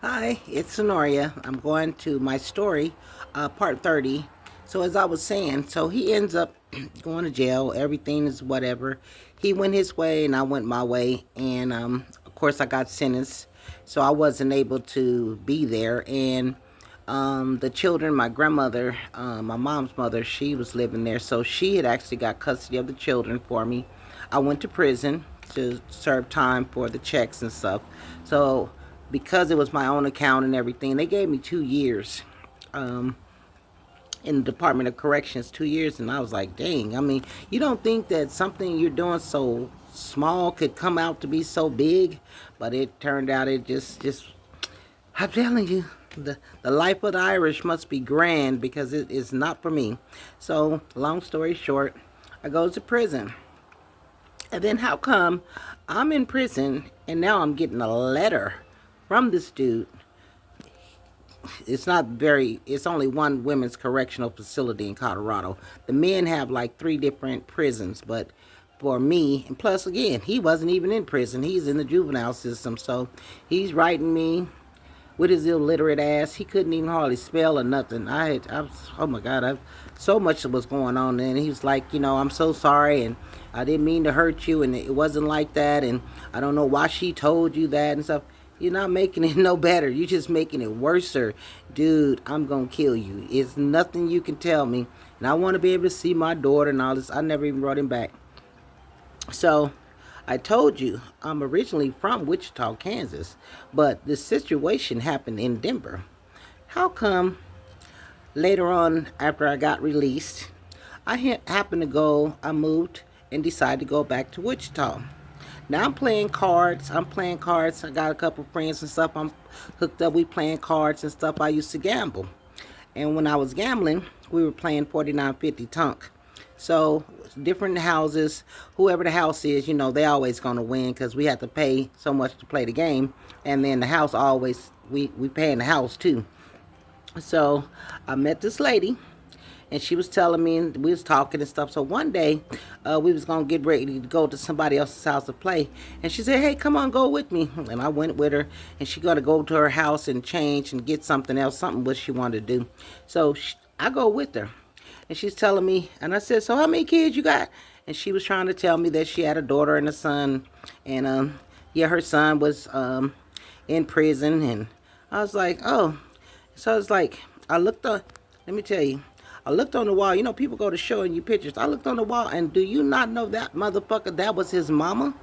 Hi, it's Sonoria. I'm going to my story, part 30. So, as I was saying, so he ends up going to jail. Everything is whatever. He went his way and I went my way. And, of course, I got sentenced. So, I wasn't able to be there. And the children, my grandmother, my mom's mother, she was living there. So, she had actually got custody of the children for me. I went to prison to serve time for the checks and stuff. So, because it was my own account and everything, they gave me 2 years um, in the Department of Corrections, 2 years, and I was like, dang. I mean, you don't think that something you're doing so small could come out to be so big, but it turned out it just. I'm telling you, the life of the Irish must be grand because it is not for me. So, long story short, I go to prison. And then how come I'm in prison and now I'm getting a letter from this dude? It's only one women's correctional facility in Colorado. The men have like three different prisons, but for me, and plus again, he wasn't even in prison. He's in the juvenile system. So he's writing me with his illiterate ass. He couldn't even hardly spell or nothing. Oh my God, so much was going on. And he was like, I'm so sorry, and I didn't mean to hurt you, and it wasn't like that, and I don't know why she told you that and stuff. You're not making it no better. You're just making it worser. Dude, I'm going to kill you. It's nothing you can tell me. And I want to be able to see my daughter and all this. I never even brought him back. So I told you I'm originally from Wichita, Kansas, but this situation happened in Denver. How come later on, after I got released, happened to I moved and decided to go back to Wichita. Now I'm playing cards. I got a couple friends and stuff. I'm hooked up. We playing cards and stuff. I used to gamble. And when I was gambling, we were playing 4950 Tunk. So different houses, whoever the house is, they always gonna win because we have to pay so much to play the game, and then the house always we pay in the house too. So I met this lady, and she was telling me, and we was talking and stuff. So one day, we was gonna get ready to go to somebody else's house to play, and she said, "Hey, come on, go with me." And I went with her, and she gonna go to her house and change and get something else, something what she wanted to do. So I go with her, and she's telling me, and I said, "So how many kids you got?" And she was trying to tell me that she had a daughter and a son, and yeah, her son was in prison, and I was like, "Oh." So it's like I looked on. Let me tell you. I looked on the wall. People go to showing you pictures. I looked on the wall, and do you not know that motherfucker? That was his mama.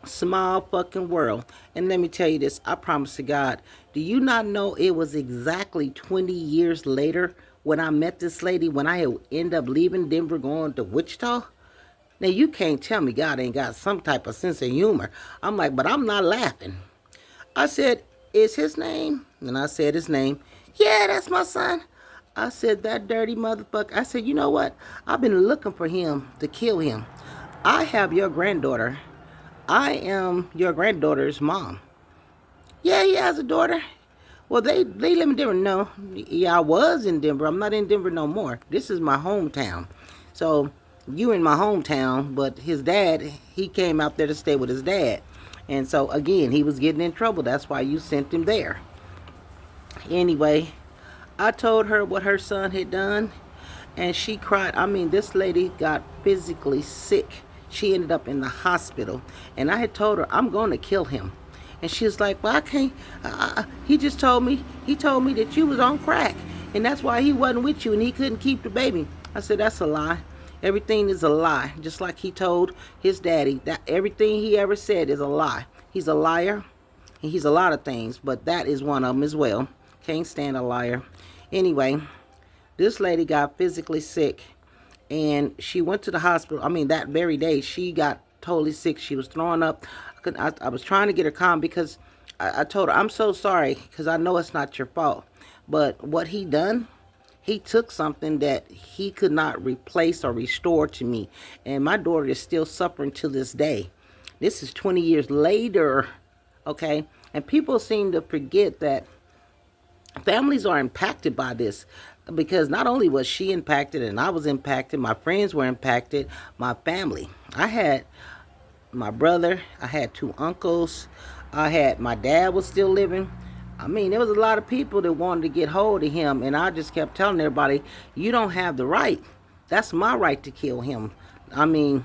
Small fucking world. And let me tell you this. I promise to God. Do you not know it was exactly 20 years later when I met this lady, when I had ended up leaving Denver going to Wichita? Now you can't tell me God ain't got some type of sense of humor. I'm like, but I'm not laughing. I said, "Is his name?" And I said his name. "Yeah, that's my son." I said, "That dirty motherfucker." I said, "You know what? I've been looking for him to kill him. I have your granddaughter. I am your granddaughter's mom." "Yeah, he has a daughter." "Well, they live in Denver." "No, yeah, I was in Denver. I'm not in Denver no more. This is my hometown." So you in my hometown, but his dad, he came out there to stay with his dad. And so again, he was getting in trouble. That's why you sent him there. Anyway, I told her what her son had done, and she cried. I mean, this lady got physically sick. She ended up in the hospital, and I had told her, "I'm going to kill him." And she was like, "Well, I can't. He just told me. He told me that you was on crack, and that's why he wasn't with you, and he couldn't keep the baby." I said, "That's a lie. Everything is a lie." Just like he told his daddy that everything he ever said is a lie. He's a liar, and he's a lot of things, but that is one of them as well. Can't stand a liar. Anyway, this lady got physically sick, and she went to the hospital. I mean, that very day she got totally sick. She was throwing up. I was trying to get her calm because I told her, "I'm so sorry because I know it's not your fault, but what he done, he took something that he could not replace or restore to me, and my daughter is still suffering to this day." This is 20 years later, okay? And people seem to forget that families are impacted by this, because not only was she impacted and I was impacted, my friends were impacted, my family. I had my brother, I had two uncles, I had my dad was still living. I mean, there was a lot of people that wanted to get hold of him, and I just kept telling everybody, you don't have the right. That's my right to kill him. I mean,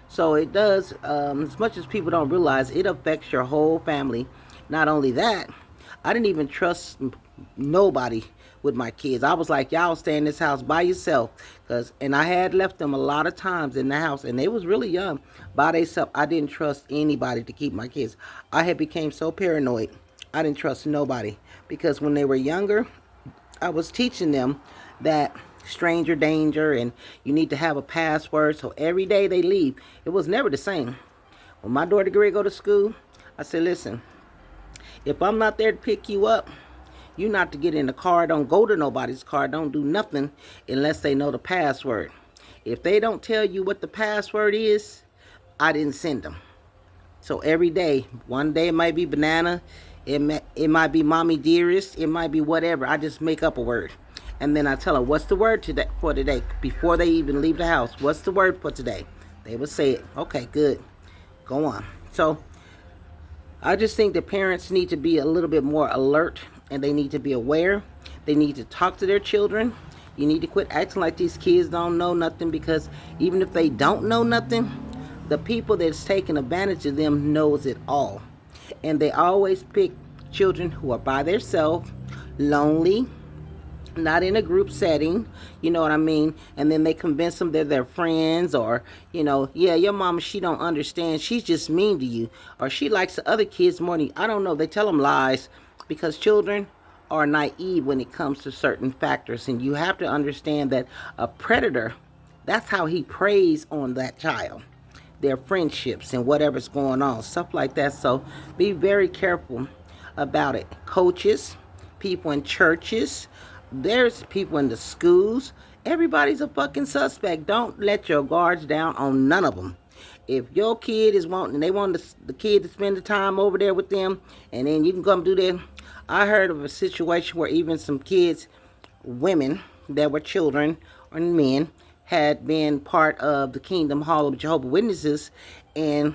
so it does, as much as people don't realize, it affects your whole family. Not only that, I didn't even trust nobody with my kids. I was like, y'all stay in this house by yourself. And I had left them a lot of times in the house, and they was really young by themselves. I didn't trust anybody to keep my kids. I had became so paranoid. I didn't trust nobody because when they were younger, I was teaching them that stranger danger and you need to have a password. So every day they leave, it was never the same. When my daughter Gary go to school, I said, listen, if I'm not there to pick you up, you not to get in the car. Don't go to nobody's car. Don't do nothing unless they know the password. If they don't tell you what the password is, I didn't send them. So every day, one day it might be banana, it might be mommy dearest, it might be whatever. I just make up a word. And then I tell her, what's the word for today? Before they even leave the house, what's the word for today? They would say it. Okay, good. Go on. So I just think the parents need to be a little bit more alert and they need to be aware. They need to talk to their children. You need to quit acting like these kids don't know nothing, because even if they don't know nothing, the people that's taking advantage of them knows it all. And they always pick children who are by themselves, lonely, not in a group setting, you know what I mean? And then they convince them they're their friends, or, you know, yeah, your mama, she don't understand. She's just mean to you. Or she likes the other kids more than you. I don't know. They tell them lies because children are naive when it comes to certain factors. And you have to understand that a predator, that's how he preys on that child. Their friendships and whatever's going on, stuff like that. So be very careful about it. Coaches, people in churches, there's people in the schools. Everybody's a fucking suspect. Don't let your guards down on none of them. If your kid is wanting, they want the kid to spend the time over there with them, and then you can come do that. I heard of a situation where even some kids, women that were children or men, had been part of the Kingdom Hall of Jehovah's Witnesses, and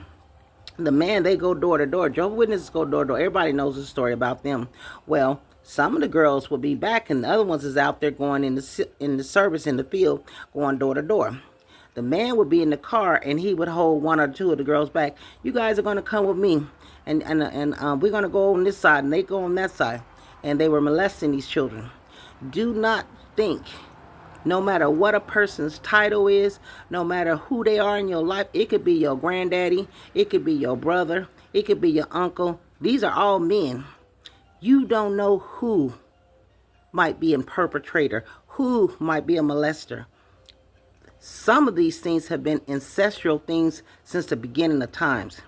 the man, they go door to door. Jehovah's Witnesses go door to door. Everybody knows the story about them. Well, some of the girls will be back, and the other ones is out there going in the service in the field, going door to door. The man would be in the car, and he would hold one or two of the girls back. You guys are going to come with me, and we're going to go on this side, and they go on that side. And they were molesting these children. Do not think, no matter what a person's title is, no matter who they are in your life, it could be your granddaddy, it could be your brother, it could be your uncle. These are all men. You don't know who might be a perpetrator, who might be a molester. Some of these things have been ancestral things since the beginning of times.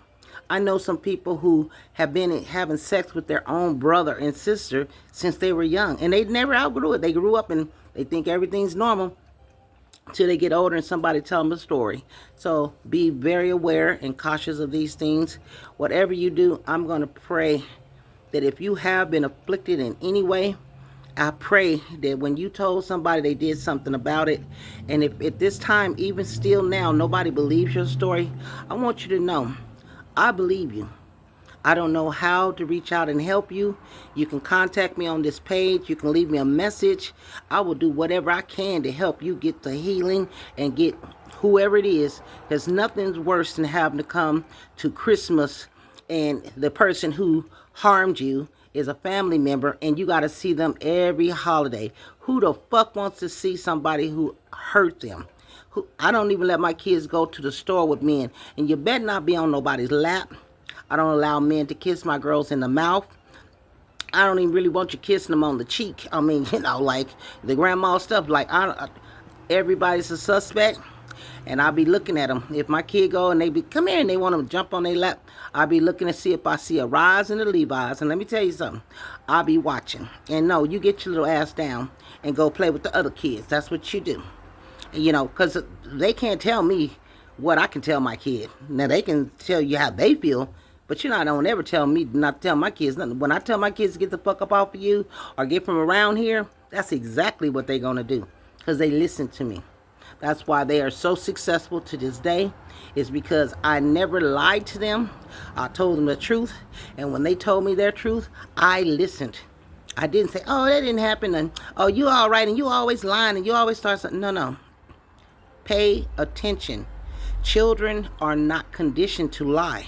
I know some people who have been having sex with their own brother and sister since they were young, and they never outgrew it. They grew up and they think everything's normal until they get older and somebody tell them a story. So be very aware and cautious of these things. Whatever you do, I'm going to pray that if you have been afflicted in any way, I pray that when you told somebody, they did something about it. And if at this time, even still now, nobody believes your story, I want you to know, I believe you. I don't know how to reach out and help you. You can contact me on this page. You can leave me a message. I will do whatever I can to help you get the healing and get whoever it is. There's nothing worse than having to come to Christmas and the person who harmed you is a family member and you got to see them every holiday. Who the fuck wants to see somebody who hurt them? I don't even let my kids go to the store with men. And you better not be on nobody's lap. I don't allow men to kiss my girls in the mouth. I don't even really want you kissing them on the cheek. I mean, you know, like the grandma stuff. Like, everybody's a suspect. And I'll be looking at them. If my kid go and they be, come here, and they want to jump on their lap, I'll be looking to see if I see a rise in the Levi's. And let me tell you something. I'll be watching. And no, you get your little ass down and go play with the other kids. That's what you do. You know, because they can't tell me what I can tell my kid. Now, they can tell you how they feel, but you know, don't ever tell me not to tell my kids nothing. When I tell my kids to get the fuck up off of you or get from around here, that's exactly what they're going to do, because they listen to me. That's why they are so successful to this day, is because I never lied to them. I told them the truth, and when they told me their truth, I listened. I didn't say, oh, that didn't happen, and oh, you all right, and you always lying, and you always start something. No, no. Pay attention. Children are not conditioned to lie.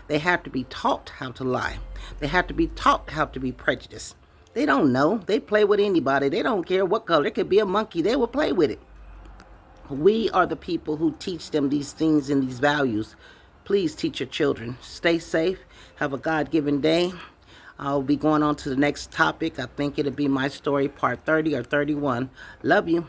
They have to be taught how to lie. They have to be taught how to be prejudiced. They don't know. They play with anybody. They don't care what color. It could be a monkey. They will play with it. We are the people who teach them these things and these values. Please teach your children. Stay safe. Have a God-given day. I'll be going on to the next topic. I think it'll be my story part 30 or 31. Love you.